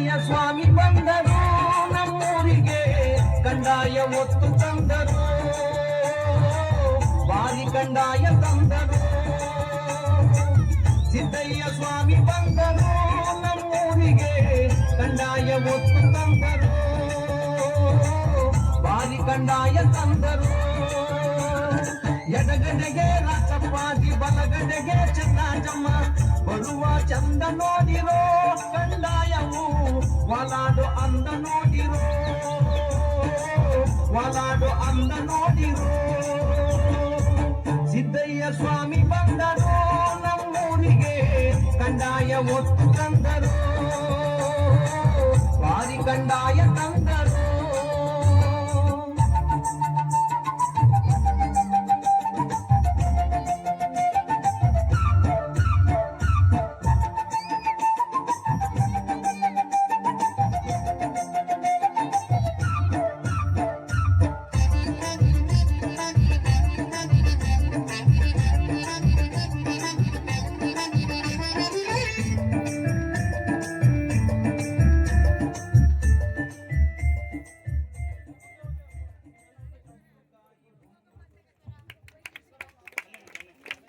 ಸಿದ್ದಯ್ಯ ಸ್ವಾಮಿ ಬಂದರು ನಮ್ಮೂರಿಗೆ ಕಂದಾಯ ಒತ್ತು ತಂದರು ಬಾರಿ ಕಂದಾಯ ತಂದರು ಸಿದ್ದಯ್ಯ ಸ್ವಾಮಿ ಬಂದರು ನಮ್ಮೂರಿಗೆ ಕಂದಾಯ ಒತ್ತು ತಂದರು ಬಾರಿ ಕಂದಾಯ ತಂದರು ಎಡಗಡೆಗೆ ರಾಚಪ್ಪಾಜಿ ಬಲಗಡೆಗೆ ಚಂದಾಜಮ್ಮ ಬರುವ ಚಂದ ನೋಡಿರೋ ಕಂದಾಯವು ಒಲಾಡು ಅಂದ ನೋಡಿರೋ ಒಲಾಡು ಅಂದ ನೋಡಿರೋ ಸಿದ್ದಯ್ಯ ಸ್ವಾಮಿ ಬಂದರು ನಮ್ಮೂರಿಗೆ ಕಂದಾಯ ಒತ್ತು ತಂದರು ಬಾರಿ ಕಂದಾಯ ತಂದರು